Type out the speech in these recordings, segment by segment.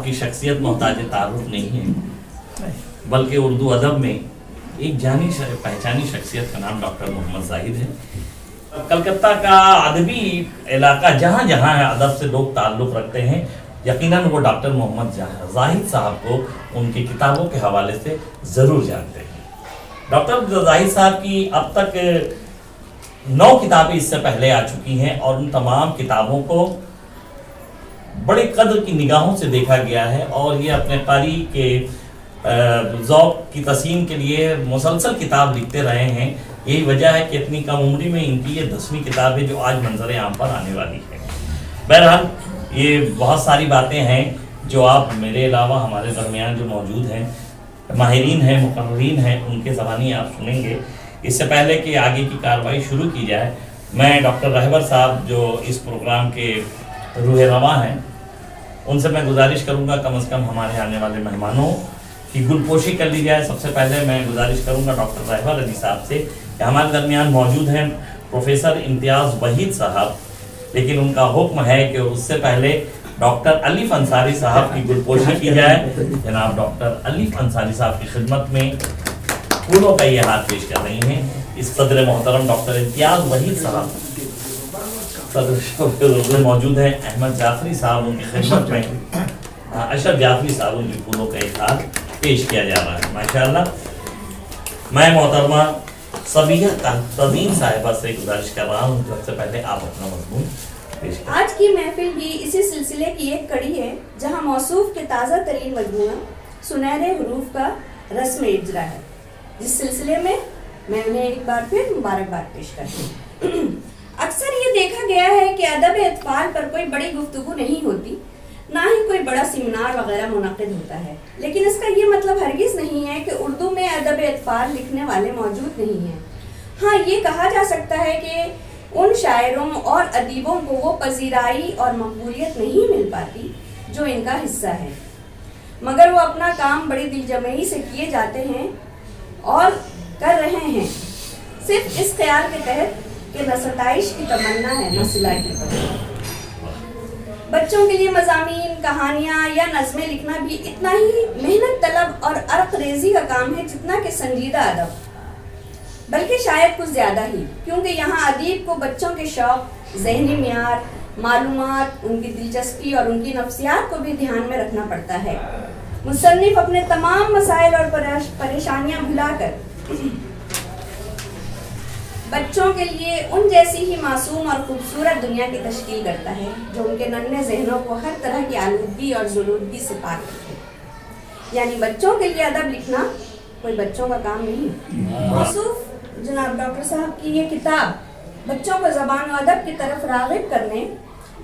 की शख्सियत मोहताज तारुफ नहीं है, बल्कि उर्दू अदब में एक जानी पहचानी शख्सियत का नाम डॉक्टर मोहम्मद जाहिद है। कलकत्ता का अदबी इलाका जहाँ जहाँ अदब से लोग ताल्लुक़ रखते हैं, यकीनन वो डॉक्टर मोहम्मद जाहिद साहब को उनकी किताबों के हवाले से ज़रूर जानते हैं। डॉक्टर जाहिद साहब की अब तक 9 किताबें इससे पहले आ चुकी हैं और उन तमाम किताबों को बड़े कदर की निगाहों से देखा गया है और ये अपने कारी के ज़ौक़ की तस्सीन के लिए मुसलसल किताब लिखते रहे हैं। यही वजह है कि इतनी कम उम्री में इनकी ये 10वीं किताब है जो आज मंजर आम पर आने वाली है। बहरहाल ये बहुत सारी बातें हैं जो आप मेरे अलावा हमारे दरमियान जो मौजूद हैं, माहिरीन हैं, मुकर्रीन हैं, उनके ज़बानी आप सुनेंगे। इससे पहले कि आगे की कार्रवाई शुरू की जाए, मैं डॉक्टर रहबर साहब जो इस प्रोग्राम के रूह रवां हैं, उनसे मैं गुजारिश करूंगा कम से कम हमारे आने वाले मेहमानों की गुलपोशी कर ली जाए। सबसे पहले मैं गुजारिश करूंगा डॉक्टर रहबर अली साहब से कि हमारे दरमियान मौजूद हैं प्रोफेसर इम्तियाज़ वहीद साहब, लेकिन उनका हुक्म है कि उससे पहले डॉक्टर अलीफ अंसारी साहब की गुलपोशी की जाए। जनाब डॉक्टर अलीफ अंसारी साहब की खिदमत में फूलों का ये हाथ पेश कर रही हैं इस सदर मोहतरम डॉक्टर इम्तियाज़ वहीद साहब। सदर मौजूद हैं अहमद जाफरी साहब, उनकी खिदमत में अशरफ जाफरी साहब, उनकी फूलों का एक हाथ पेश किया जा रहा है। माशाअल्लाह। मैं मोहतरमा सबिया तज़ीन साहिबा से गुजारिश कर रहा हूँ, सबसे पहले आप अपना मज़मून पेश करें। आज की महफिल भी इसी सिलसिले की एक कड़ी है जहाँ मौसूफ के ताज़ा तरीन मजमूआ सुनहरे हरूफ का रस्म इजरा है, जिस सिलसिले में मैं उन्हें एक बार फिर मुबारकबाद पेश करती हूँ। अक्सर ये देखा गया है कि अदब अतफाल पर कोई बड़ी गुफ्तगू नहीं होती, ना ही कोई बड़ा सेमिनार वगैरह मुनक़िद होता है, लेकिन इसका ये मतलब हरगिज़ नहीं है कि उर्दू में अदब अतफाल लिखने वाले मौजूद नहीं हैं। हाँ, ये कहा जा सकता है कि उन शायरों और अदीबों को वो पजीराई और मकबूलियत नहीं मिल पाती जो इनका हिस्सा है, मगर वो अपना काम बड़ी दिलजमई से किए जाते हैं और कर रहे हैं, सिर्फ इस ख्याल के तहत कि न सताइश की तमन्ना है न सिला की तमन्ना। बच्चों के लिए मज़ामीन, कहानियाँ या नज़में लिखना भी इतना ही मेहनत तलब और अर्क रेजी का काम है जितना कि संजीदा अदब, बल्कि शायद कुछ ज़्यादा ही, क्योंकि यहाँ अदीब को बच्चों के शौक़, ज़हनी मियार, मालूमात, उनकी दिलचस्पी और उनकी नफ्सियात को भी ध्यान में रखना पड़ता है। मुसन्निफ अपने तमाम मसाइल और परेशानियाँ भुलाकर बच्चों के लिए उन जैसी ही मासूम और खूबसूरत दुनिया की तश्कील करता है जो उनके नन्हे जहनों को हर तरह की आलूदगी और ज़ुलूदगी से पाक रखे। यानी बच्चों के लिए अदब लिखना कोई बच्चों का काम नहीं। मौसूफ जनाब डॉक्टर साहब की ये किताब बच्चों को ज़बान और अदब की तरफ राग़िब करने,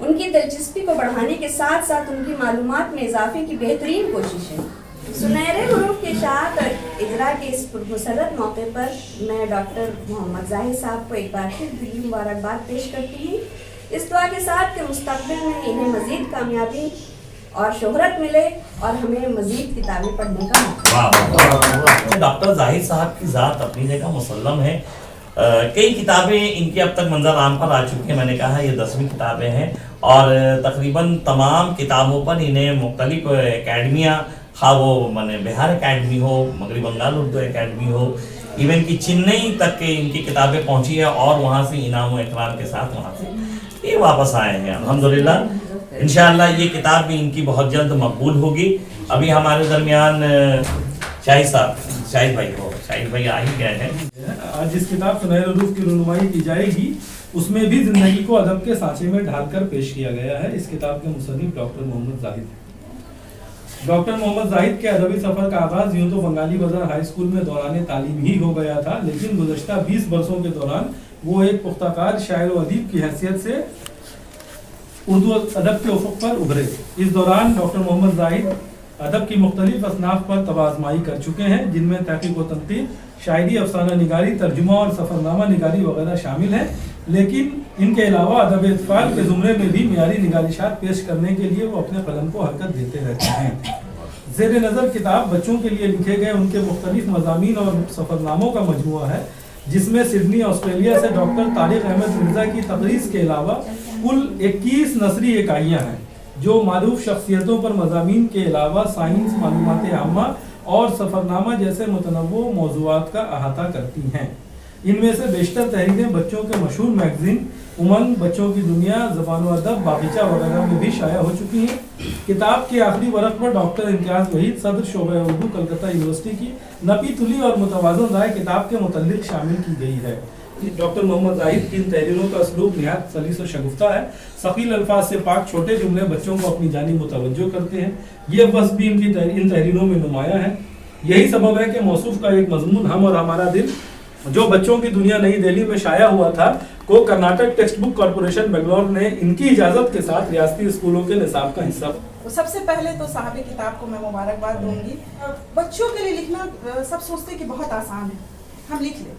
उनकी दिलचस्पी को बढ़ाने के साथ साथ उनकी मालूमात में इजाफे की बेहतरीन कोशिश है। सुनहरे हुरूफ के शात और इजरा के इस मुसर्रत मौके पर मैं डॉक्टर मोहम्मद जाहिद साहब को एक बार फिर दिली मुबारकबाद पेश करती हूँ, इस दुआ के साथ कि मुस्तक़बिल में इन्हें मज़ीद कामयाबी और शोहरत मिले और हमें मज़ीद किताबें पढ़ने का मौका। डॉक्टर जाहिद साहब की ज़ात अपनी जगह मुसल्लम है। कई किताबें इनकी अब तक मंजर आम पर आ चुकी हैं। मैंने कहा ये 10वीं किताबें हैं और तकरीबन तमाम किताबों पर इन्हें मुख्तलिफ एकेडमियाँ, खा वो माने बिहार एकेडमी हो, मगरबी बंगाल उर्दू एकेडमी हो, इवन की चेन्नई तक के इनकी किताबें पहुंची है और वहाँ से इनाम व इकराम के साथ वहाँ से ये वापस आए हैं अल्हम्दुलिल्लाह। इंशाअल्लाह ये किताब भी इनकी बहुत जल्द मकबूल होगी। अभी हमारे दरमियान शाहिद भाई आ ही गए हैं। आज जिस किताब सुनहरे हरूफ की रुनुमाई की जाएगी उसमें भी जिंदगी को अदब के सांचे में ढालकर पेश किया गया है। इस किताब के मुसन्निफ डॉक्टर मोहम्मद जाहिद। डॉक्टर मोहम्मद जाहिद के अदबी सफ़र का आगाज़ यूँ तो बंगाली बाजार हाई स्कूल में दौरान तालीम ही हो गया था, लेकिन गुज़श्ता 20 वर्षों के दौरान वो एक पुख्ताकार शायर व अदीब की हैसियत से उर्दू अदब के उफ़ुक़ पर उभरे। इस दौरान डॉक्टर मोहम्मद जाहिद अदब की मुख्तलिफ असनाफ पर तबाज़माई कर चुके हैं, जिनमें तहक़ीक़ व तनक़ीद, शायरी, अफ़साना निगारी, तर्जुमा और सफ़रनामा निगारी वगैरह शामिल हैं। लेकिन इनके अलावा अदब इत्फ़ाल के ज़ुमरे में भी मियारी निगारिशात पेश करने के लिए वो अपने कलम को हरकत देते रहते हैं। ज़ेर नज़र किताब बच्चों के लिए लिखे गए उनके मुख्तलिफ मज़ामीन और सफ़रनामों का मजमुआ है, जिसमें सिडनी ऑस्ट्रेलिया से डॉक्टर तारिक अहमद मिर्ज़ा की तक़रीज़ के अलावा कुल 21 नसरी इकाइयाँ हैं। जो मारूफ शख्सियतों पर मज़ामीन के अलावा साइंस, मालूमात आम्मा और सफ़रनामा जैसे मुतनव्वो मौज़ूआत का अहाता करती हैं। इनमें से बेशतर तहरीरें बच्चों के मशहूर मैगज़ीन उमंग, बच्चों की दुनिया, ज़बान व अदब, बागीचा वगैरह में भी शाया हो चुकी हैं। किताब के आखिरी वरक़ पर डॉक्टर इम्तियाज़ वहीद, सदर शोबा उर्दू, कलकत्ता यूनिवर्सिटी की नपी तुली और मुतवाज़न राय किताब के मुतल्लिक़ शामिल की गई है। डॉक्टर मोहम्मद जाहिद की इन तहरीरों का असलूब निहायत सलीस और शगुफ्ता है। सकील अल्फाज से पाक छोटे जुमले बच्चों को अपनी जानिब मुतवज्जो करते हैं। ये बस भी इन तहरीरों में नुमाया है। यही सबब है कि मौसूफ का एक मजमून हम और हमारा दिल, जो बच्चों की दुनिया नई दिल्ली में शाया हुआ था, को Karnataka text book corporation Bangalore ने इनकी इजाज़त के साथ रियासती स्कूलों के निसाब का हिस्सा। सबसे पहले तो साहब किताब को मैं मुबारकबाद दूंगी। बच्चों के लिए लिखना सब सोचते हैं कि बहुत आसान है, हम लिख लें,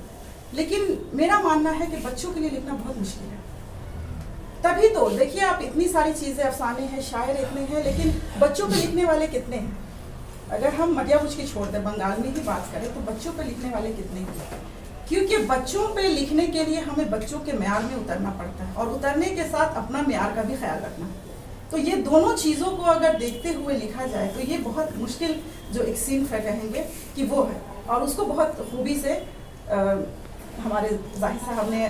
लेकिन मेरा मानना है कि बच्चों के लिए लिखना बहुत मुश्किल है। तभी तो देखिए आप, इतनी सारी चीज़ें, अफसाने हैं, शायर इतने हैं, लेकिन बच्चों पे लिखने वाले कितने हैं? अगर हम मटिया मुझ की छोड़ दें, बंगाल में ही बात करें तो बच्चों पे लिखने वाले कितने हैं? क्योंकि बच्चों पे लिखने के लिए हमें बच्चों के म्यार में उतरना पड़ता है, और उतरने के साथ अपना म्यार का भी ख्याल रखना। तो ये दोनों चीज़ों को अगर देखते हुए लिखा जाए तो ये बहुत मुश्किल जो एक सिन्फ है कहेंगे कि वो है, और उसको बहुत खूबी से हमारे जाहिद साहब ने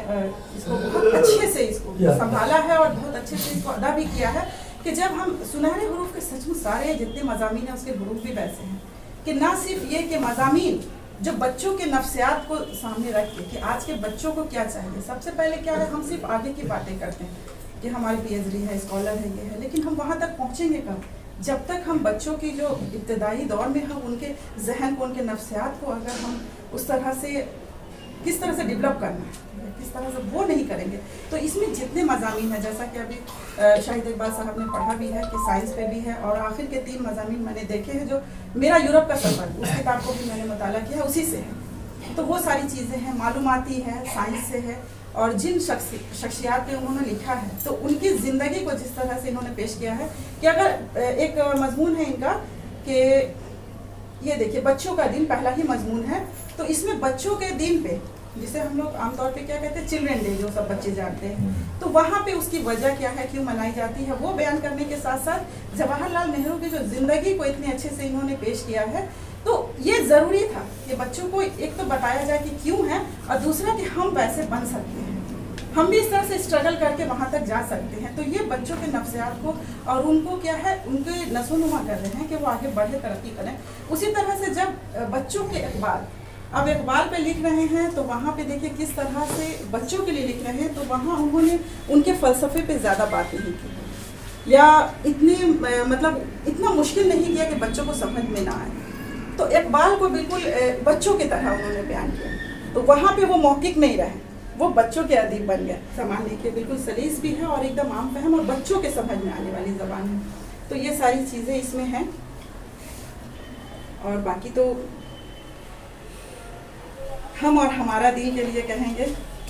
इसको बहुत अच्छे से इसको संभाला है और बहुत अच्छे से इसको अदा भी किया है कि जब हम सुनहरे हरूफ के सचमुच सारे जितने मज़ामीन हैं उसके हरूफ भी वैसे हैं कि ना सिर्फ ये कि मज़ामीन जो बच्चों के नफ्सियात को सामने रख के कि आज के बच्चों को क्या चाहिए। सबसे पहले क्या है, हम सिर्फ आगे की बातें करते हैं कि हमारी पीएचडी है, स्कॉलर है, ये है, लेकिन हम वहाँ तक पहुँचेंगे कब? जब तक हम बच्चों की जो इब्तदाई दौर में हम उनके जहन को, उनके नफ्सियात को अगर हम उस तरह से किस तरह से डेवलप करना है, किस तरह से वो नहीं करेंगे, तो इसमें जितने मज़ामीन हैं, जैसा कि अभी शाहिद इकबाल साहब ने पढ़ा भी है कि साइंस पे भी है, और आखिर के 3 मज़ामीन मैंने देखे हैं जो मेरा यूरोप का सफ़र, उस किताब को भी मैंने मुताला किया है, उसी से है। तो वो सारी चीज़ें हैं, मालूमाती है, साइंस से है, और जिन शख्सियात पे उन्होंने लिखा है तो उनकी ज़िंदगी को जिस तरह से इन्होंने पेश किया है कि अगर एक मजमून है इनका कि ये देखिए बच्चों का दिन, पहला ही मजमून है, तो इसमें बच्चों के दिन पे, जिसे हम लोग आमतौर पे क्या कहते हैं, चिल्ड्रन डे, जो सब बच्चे जानते हैं, तो वहाँ पे उसकी वजह क्या है, क्यों मनाई जाती है, वो बयान करने के साथ साथ जवाहरलाल नेहरू की जो ज़िंदगी को इतने अच्छे से इन्होंने पेश किया है, तो ये ज़रूरी था कि बच्चों को एक तो बताया जाए कि क्यों है, और दूसरा कि हम वैसे बन सकते हैं, हम भी इस तरह से स्ट्रगल करके वहाँ तक जा सकते हैं। तो ये बच्चों के नफ्सियात को और उनको क्या है, उनके नसोनुमा कर रहे हैं कि वो आगे बढ़े, तरक्की करें। उसी तरह से जब बच्चों के इकबाल, अब इकबाल पे लिख रहे हैं तो वहाँ पे देखिए किस तरह से बच्चों के लिए लिख रहे हैं, तो वहाँ उन्होंने उनके फ़लसफ़े पे ज़्यादा बात नहीं की, या इतनी मतलब इतना मुश्किल नहीं किया कि बच्चों को समझ में ना आए। तो इकबाल को बिल्कुल बच्चों की तरह उन्होंने बयान किया, तो वहाँ पे वो मौक़िफ़ नहीं रहे, वो बच्चों के अदीब बन गए। ज़बान के बिल्कुल सलीस भी है और एकदम आम फहम और बच्चों के समझ में आने वाली ज़बान है। तो ये सारी चीज़ें इसमें हैं, और बाकी तो हम और हमारा दिल के लिए कहेंगे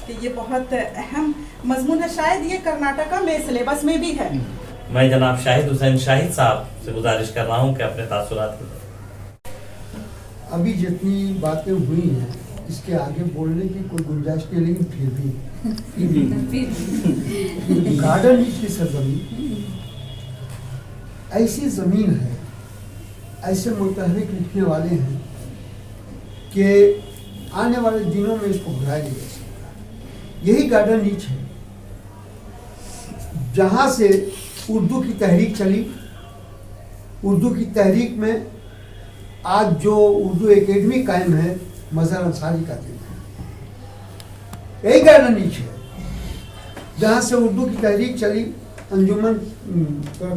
कि ये बहुत अहम मजमून है। शायद ये कर्नाटका में सिलेबस में भी है। मैं जनाब शाहिद हुसैन शाहिद साहब से गुजारिश कर रहा हूँ कि अपने तासुरात अभी जितनी बातें हुई हैं इसके आगे बोलने की कोई गुंजाइश नहीं, लेकिन फिर भी गार्डन की सरजमीन ऐसी ज़मीन है, ऐसे मुतहरिक लिखने वाले हैं कि आने वाले दिनों में इसको भुलाया नहीं जा सकता। यही गार्डन नीच है जहाँ से उर्दू की तहरीक चली। उर्दू की तहरीक में आज जो उर्दू एकेडमी कायम है, मज़हर अंसारी का दिन है। यही गार्डन नीच है जहाँ से उर्दू की तहरीक चली, अंजुमन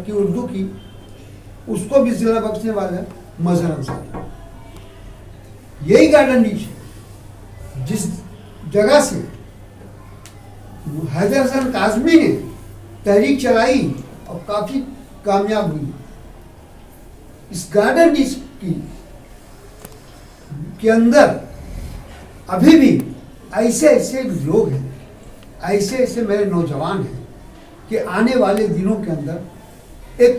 की उर्दू की, उसको भी जिला बख्शने वाला मज़हर अंसारी। यही गार्डन नीच है जिस जगह से हैदर हसन काज़मी ने तहरीक चलाई और काफ़ी कामयाब हुई। इस गार्डन नीच के अंदर अभी भी ऐसे ऐसे लोग हैं, ऐसे ऐसे मेरे नौजवान हैं कि आने वाले दिनों के अंदर एक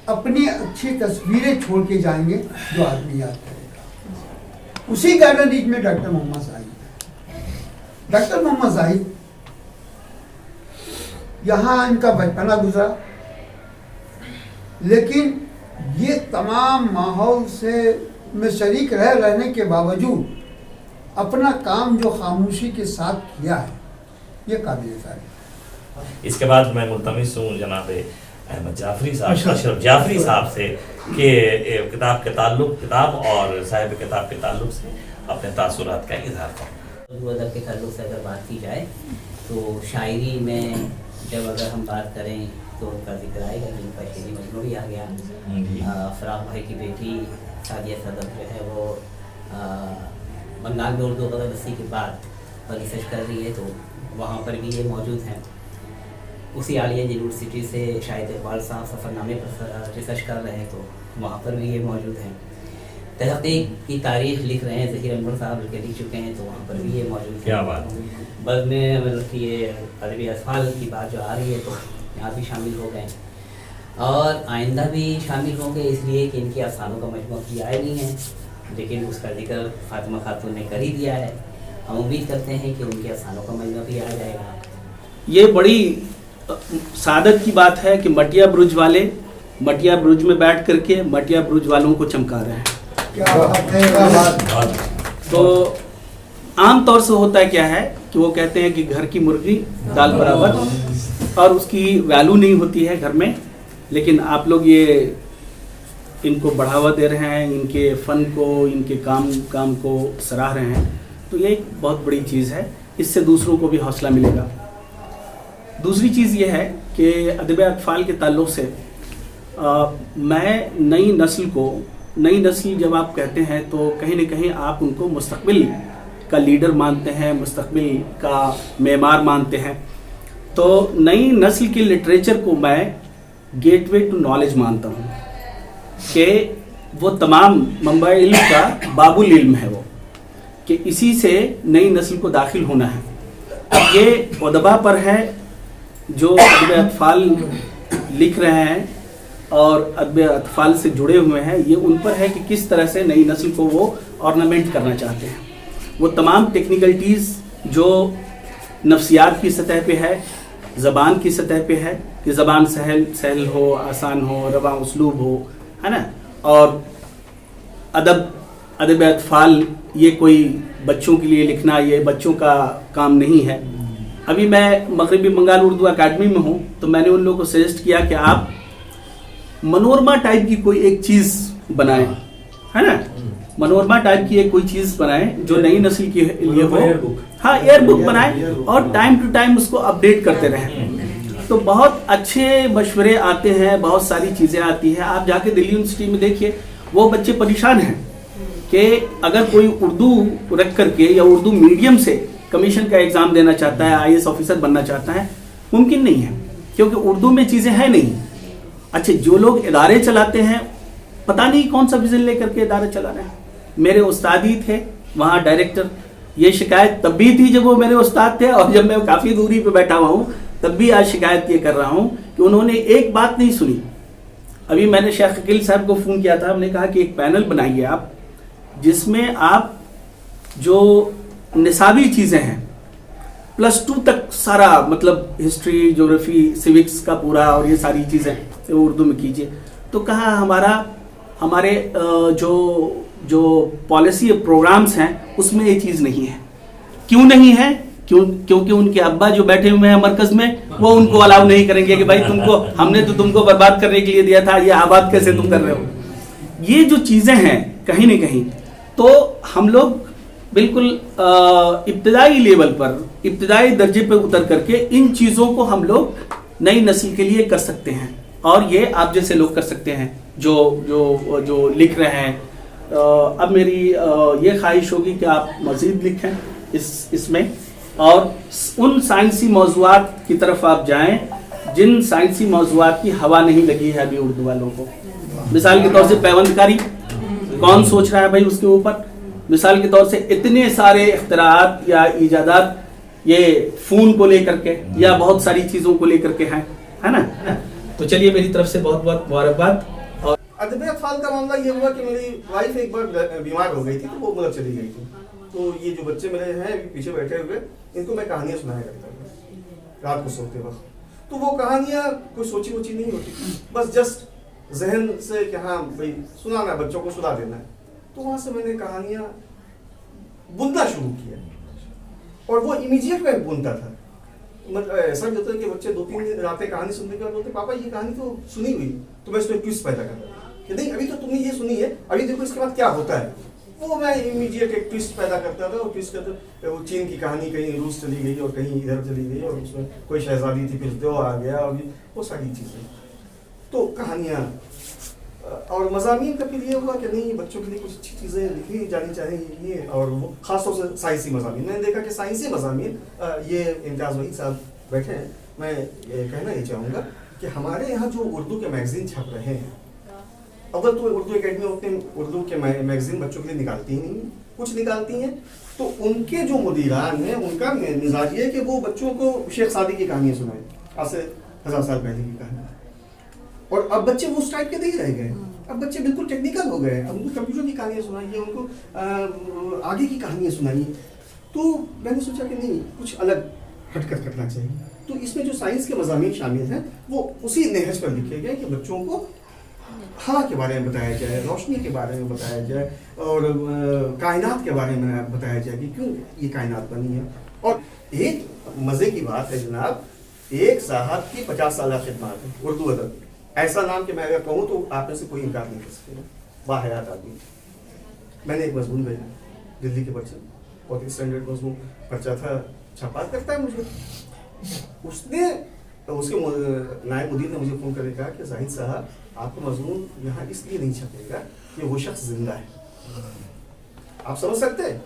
अपनी अच्छी तस्वीरें छोड़ के जाएंगे जो आदमी याद करेगा। उसी गार्डन रीच में डॉक्टर मोहम्मद जाहिद है। डॉक्टर मोहम्मद जाहिद यहाँ इनका बचपना गुजरा, لیکن یہ تمام ماحول سے میں شریک رہنے کے باوجود اپنا کام جو خاموشی کے ساتھ کیا ہے یہ قابل تعریف۔ اس کے بعد میں ملتمس ہوں جناب احمد جعفری صاحب، اشرف جعفری صاحب سے کہ کتاب کے تعلق، کتاب اور صاحب کتاب کے تعلق سے اپنے تاثرات کا اظہار کریں۔ اردو ادب کے تعلق سے اگر بات کی جائے تو شاعری میں جب اگر ہم بات کریں تو ان کا ذکر آئے گا، جن کا شعری مجموعہ بھی آ گیا۔ فراق بھائی کی بیٹی سعدیہ صدر جو ہے وہ بنگال میں اردو ادب رسی کے بعد ریسرچ کر رہی ہے، تو وہاں پر بھی یہ موجود ہیں۔ اسی عالیہ یونیورسٹی سے شاہد اقبال صاحب سفر نامے پر ریسرچ کر رہے ہیں، تو وہاں پر بھی یہ موجود ہیں۔ تحقیق کی تاریخ لکھ رہے ہیں، ظہیر انور صاحب کے لکھ چکے ہیں، تو وہاں پر بھی یہ موجود ہے۔ کیا بات ہے۔ بس میں مطلب کہ یہ ادبی اطفال کی بات جو آ رہی ہے تو یہاں بھی شامل ہو گئے اور آئندہ بھی شامل ہوں گے، اس لیے کہ ان کے افسانوں کا مجموعہ بھی آئے نہیں ہے، لیکن اس کا ذکر فاطمہ خاتون نے کر ہی دیا ہے۔ ہم امید کرتے ہیں کہ ان کے افسانوں کا مجموعہ بھی آ جائے گا۔ یہ بڑی سعادت کی بات ہے کہ مٹیا برج والے مٹیا برج میں بیٹھ کر کے مٹیا برج والوں کو چمکا رہے ہیں۔ تو عام طور سے ہوتا ہے کیا ہے کہ وہ کہتے ہیں کہ گھر کی مرغی دال برابر، اور اس کی ویلو نہیں ہوتی ہے گھر میں، لیکن آپ لوگ یہ ان کو بڑھاوا دے رہے ہیں، ان کے فن کو، ان کے کام کو سراہ رہے ہیں، تو یہ ایک بہت بڑی چیز ہے۔ اس سے دوسروں کو بھی حوصلہ ملے گا۔ دوسری چیز یہ ہے کہ ادب اطفال کے تعلق سے میں نئی نسل جب آپ کہتے ہیں تو کہیں نہ کہیں آپ ان کو مستقبل کا لیڈر مانتے ہیں، مستقبل کا معمار مانتے ہیں۔ تو نئی نسل کے لٹریچر کو میں گیٹ وے ٹو نالج مانتا ہوں کہ وہ تمام منبع علم کا باب العلم ہے، وہ کہ اسی سے نئی نسل کو داخل ہونا ہے۔ اب یہ ادبا پر ہے جو ادب اطفال لکھ رہے ہیں اور ادب اطفال سے جڑے ہوئے ہیں، یہ ان پر ہے کہ کس طرح سے نئی نسل کو وہ آرنامنٹ کرنا چاہتے ہیں۔ وہ تمام ٹیکنیکلٹیز جو نفسیات کی سطح پہ ہے، زبان کی سطح پہ ہے کہ زبان سہل ہو، آسان ہو، رواں اسلوب ہو، ہے نا، اور ادب اطفال یہ کوئی بچوں کے لیے لکھنا، یہ بچوں کا کام نہیں ہے۔ ابھی میں مغربی بنگال اردو اکیڈمی میں ہوں، تو میں نے ان لوگوں کو سجیسٹ کیا کہ آپ منورما ٹائپ کی کوئی ایک چیز بنائیں، ہے نا، منورما ٹائپ کی ایک کوئی چیز بنائیں جو نئی نسل کے لیے ہو۔ ہاں، ایئر بک بنائیں اور ٹائم ٹو ٹائم اس کو اپڈیٹ کرتے رہیں۔ تو بہت اچھے مشورے آتے ہیں، بہت ساری چیزیں آتی ہیں۔ آپ جا کے دلی یونیورسٹی میں دیکھیے، وہ بچے پریشان ہیں کہ اگر کوئی اردو رکھ کر کے یا اردو میڈیم سے کمیشن کا ایگزام دینا چاہتا ہے، IAS آفیسر بننا چاہتا ہے، ممکن نہیں ہے، کیونکہ اردو میں چیزیں ہیں نہیں۔ اچھا، جو لوگ ادارے چلاتے ہیں پتہ نہیں کون سا ویژن لے کر کے ادارے چلا رہے ہیں۔ میرے استاد ہی تھے وہاں ڈائریکٹر، یہ شکایت تب بھی تھی جب وہ میرے استاد تھے، اور جب میں کافی دوری پہ بیٹھا ہوا ہوں تب بھی آج شکایت یہ کر رہا ہوں کہ انہوں نے ایک بات نہیں سنی۔ ابھی میں نے شیخ عقیل صاحب کو فون کیا تھا، ہم نے کہا کہ ایک پینل بنائیے آپ، جس میں آپ جو نصابی چیزیں ہیں +2 تک سارا، مطلب ہسٹری، جغرافی، سیوکس کا پورا، اور یہ ساری چیزیں اردو میں کیجیے۔ تو کہا ہمارے جو پالیسی پروگرامز ہیں اس میں یہ چیز نہیں ہے۔ کیوں نہیں ہے؟ کیونکہ ان کے ابا جو بیٹھے ہوئے ہیں مرکز میں، وہ ان کو الاؤ نہیں کریں گے کہ بھائی ہم نے تو تم کو برباد کرنے کے لیے دیا تھا، یہ آباد کیسے تم کر رہے ہو۔ یہ جو چیزیں ہیں کہیں نہ کہیں، تو ہم لوگ بالکل ابتدائی لیول پر، ابتدائی درجے پہ اتر کر کے ان چیزوں کو ہم لوگ نئی نسل کے لیے کر سکتے ہیں، اور یہ آپ جیسے لوگ کر سکتے ہیں جو لکھ رہے ہیں۔ اب میری یہ خواہش ہوگی کہ آپ مزید لکھیں اس میں، اور ان سائنسی موضوعات کی طرف آپ جائیں جن سائنسی موضوعات کی ہوا نہیں لگی ہے ابھی اردو والوں کو۔ مثال کے طور سے پیوند کاری، کون سوچ رہا ہے بھائی اس کے اوپر؟ مثال کے طور سے اتنے سارے اختراعات یا ایجادات یہ فون کو لے کر کے یا بہت ساری چیزوں کو لے کر کے ہیں، ہے نا۔ تو چلیے، میری طرف سے بہت بہت مبارکباد۔ ادب اطفال کا معاملہ یہ ہوا کہ میری وائف ایک بار بیمار ہو گئی تھی، تو وہ مدد چلی گئی تھی۔ تو یہ جو بچے میرے ہیں پیچھے بیٹھے ہوئے، ان کو میں کہانیاں سنایا کرتا ہوں رات کو سوتے وقت۔ تو وہ کہانیاں کوئی سوچی ووچی نہیں ہوتی، بس جسٹ जहन से कि हाँ भाई सुनाना, बच्चों को सुना देना है, तो वहाँ से मैंने कहानियाँ बुनना शुरू किया और वो इमीडिएट में बुनता था। मतलब ऐसा भी होता है कि बच्चे 2-3 रातें कहानी सुनने के बाद बोलते पापा ये कहानी तो सुनी हुई, तो मैं इसमें ट्विस्ट पैदा करता कि नहीं अभी तो तुमने ये सुनी है, अभी देखो इसके बाद क्या होता है। वो मैं इमीडिएट एक ट्विस्ट पैदा करता था और ट्विस्ट करते वो चीन की कहानी कहीं रूस चली गई और कहीं इधर चली गई और उसमें कोई शहजादी थी फिर दो आ गया और वो सारी चीज़ें, तो कहानियाँ। और मज़ामीन का फिर ये हुआ कि नहीं बच्चों के लिए कुछ अच्छी चीज़ें लिखी जानी चाहिए और वो ख़ासतौर से साइंसी मज़ामीन। मैंने देखा कि साइंसी मज़ामीन, ये इम्तियाज़ वहीद साहब बैठे हैं, मैं ये कहना ये चाहूँगा कि हमारे यहाँ जो उर्दू के मैगज़ीन छप रहे हैं, अगर तो उर्दू एकेडमी अपने उर्दू के मैगज़ीन बच्चों के लिए निकालती ही नहीं, कुछ निकालती हैं तो उनके जो मुदीरान हैं उनका मिजाज ये है कि वो बच्चों को शेख सादी की कहानियाँ सुनाएं, आज से 1000 साल पहले की कहानी। और अब बच्चे वो उस टाइप के नहीं रह गए, अब बच्चे बिल्कुल टेक्निकल हो गए, अब उनको कंप्यूटर की कहानियाँ सुनाइए, उनको आगे की कहानियाँ सुनाइए। तो मैंने सोचा कि नहीं कुछ अलग हटकर करना चाहिए, तो इसमें जो साइंस के मज़ामीन शामिल हैं वो उसी नहज पर लिखे गए कि बच्चों को हवा के बारे में बताया जाए, रोशनी के बारे में बताया जाए और कायनात के बारे में बताया जाए कि क्यों ये कायनात बनी है। और एक मज़े की बात है जनाब, एक साहब की 50 साल खिदमत है उर्दू अदब, ऐसा नाम कि मैं अगर कहूँ तो आप में से कोई इनकार नहीं कर सकेगा, बाहयात आदमी। मैंने एक मजमून भेजा दिल्ली के बच्चे, बहुत ही स्टैंडर्ड मजमून पर्चा था, छपा करता है मुझे, उसने उसके नायब मुदीर ने मुझे फ़ोन करके कहा कि जाहिद साहब आपका मजमून यहाँ इसलिए नहीं छपेगा कि वो शख्स जिंदा है। आप समझ सकते हैं,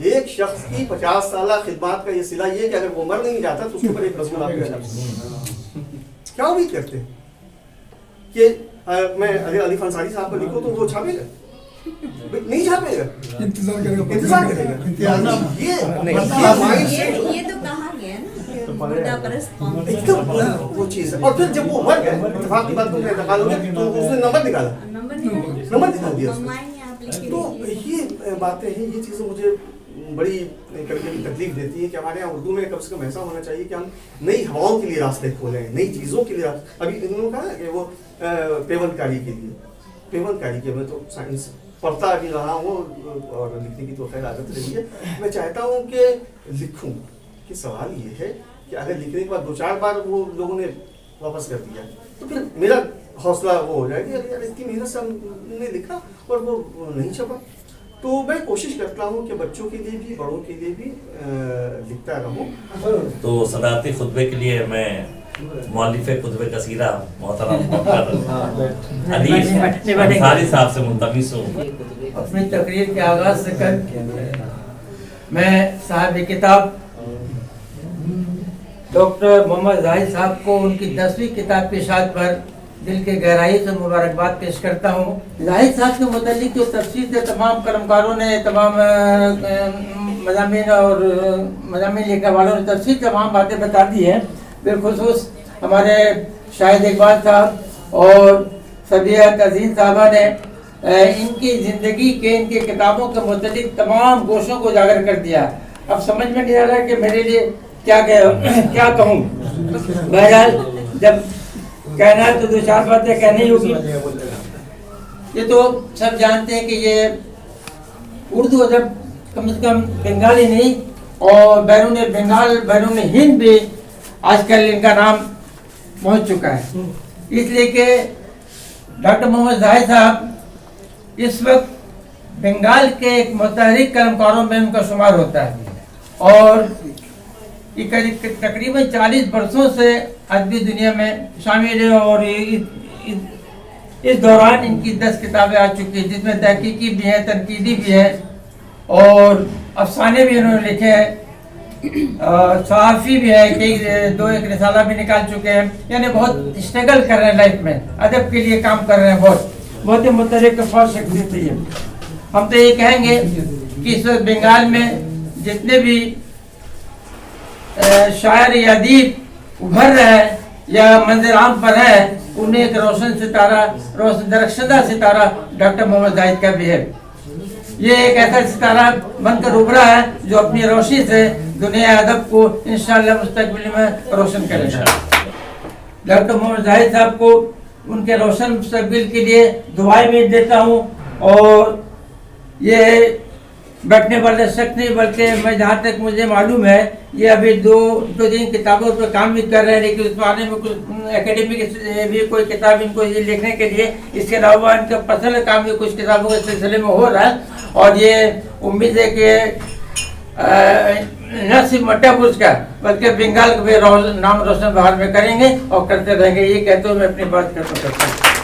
एक शख्स की 50 साल खिदमत का ये सिला ये कि अगर वो मर नहीं जाता तो उसके ऊपर एक मजमून आप क्या उम्मीद करते हैं कि मैं अगर अली फंसारी साहब को लिखूं तो वो छापेगा? नहीं छापेगा, इंतजार करेगा। ये तो कहा गया ना एकदम वो चीज़ है। और फिर जब वो मर गए, इत्तेफाक की बात तो इंतकाल हो गया, तो उसने नंबर निकाला, नंबर निकाल दिया उसने। तो ये बातें हैं, ये चीज़ें मुझे बड़ी कभी कभी तकलीफ देती है कि हमारे यहाँ उर्दू में कम से कम ऐसा होना चाहिए कि हम नई हवाओं के लिए रास्ते खोलें, नई चीज़ों के लिए। अभी इन्होंने कहा कि वो पेवंदकारी के लिए, पेवंदकारी के मैं तो साइंस पढ़ता भी रहा हूँ और लिखने की तो खैर आदत रही है। मैं चाहता हूँ कि लिखूँ, कि सवाल ये है कि अगर लिखने के बाद 2-4 बार वो लोगों ने वापस कर दिया तो फिर मेरा हौसला वो हो जाएगा कि यार इतनी मेहनत से हमने लिखा और वो नहीं छपा। तो मैं कोशिश करता हूँ कि बच्चों के लिए भी बड़ों के लिए भी लिखता रहूँ। तो सदारती खुतबे के लिए मैं मौलिफ़ खुतबे कसीरा मोहतरम डॉक्टर अनीस अंसारी साहब से मुल्तमिस हूँ। अपनी तकरीर के आगाज़ से कर मैं साहिब किताब डॉक्टर मोहम्मद जाहिद साहब को उनकी 10वीं किताब की शाद पर दिल के गहराई से मुबारकबाद पेश करता हूँ। जाहिद साहब के मुतालिक जो तफसीर से तमाम कलमकारों ने, तमाम मज़ामीन और मज़ामीन लिखने वालों ने तफसीर तमाम बातें बता दी हैं। बिलखुसूस हमारे शाहिद इकबाल साहब और सबिया तज़ीन साहबा ने इनकी ज़िंदगी के, इनकी किताबों के मुतालिक तमाम गोशों को उजागर कर दिया। अब समझ में नहीं आ रहा कि मेरे लिए क्या कहूँ। बहरहाल जब कहना है तो 2-4 बातें कहनी होगी। ये तो सब जानते हैं कि ये उर्दू अदब कम से कम बंगाली नहीं और बैरून बंगाल, बैरून हिंद भी आजकल इनका नाम पहुंच चुका है। इसलिए कि डॉक्टर मोहम्मद जाहिद साहब इस वक्त बंगाल के एक मुतहरिक कलमकारों में उनका शुमार होता है और तकरीबन 40 वर्षों से अदबी दुनिया में शामिल है और इस दौरान इनकी 10 किताबें आ चुकी हैं, जिसमें तहकीकी भी है, तनकीदी भी है और अफसाने भी इन्होंने लिखे हैं, सहाफ़ी भी है, कई 2-1 रिसाला भी निकाल चुके हैं। यानी बहुत स्ट्रगल कर रहे हैं लाइफ में, अदब के लिए काम कर रहे हैं, बहुत ही मुतहरिक शख्सियत है। हम तो ये कहेंगे कि इस वक्त बंगाल में जितने भी शायर या अदीब उभर रहे हैं या मंजर आम पर है, उन्हें एक रोशन सितारा, रोशन दरख्शदा सितारा डॉक्टर मोहम्मद जाहिद का भी है। ये एक ऐसा सितारा बनकर उभरा है जो अपनी रोशनी से दुनिया अदब को इंशाअल्लाह मुस्तकबिल में रोशन करेगा। डॉक्टर मोहम्मद जाहिद साहब को उनके रोशन मुस्तकबिल के लिए दुआएं भी देता हूँ। और ये बैठने वाले शख्स नहीं, बल्कि मैं जहाँ तक मुझे मालूम है ये अभी दो तीन किताबों पर काम भी कर रहे हैं, लेकिन उस बारे में कुछ एकेडमिक भी कोई किताब इनको ये लिखने के लिए, इसके अलावा इनका पर्सनल काम भी कुछ किताबों के सिलसिले में हो रहा है। और ये उम्मीद है कि न सिर्फ मट्टा पुरस्कार बल्कि बंगाल का भी नाम रोशन बाहर में करेंगे और करते रहेंगे। ये कहते हुए मैं अपनी बात खत्म करता हूँ।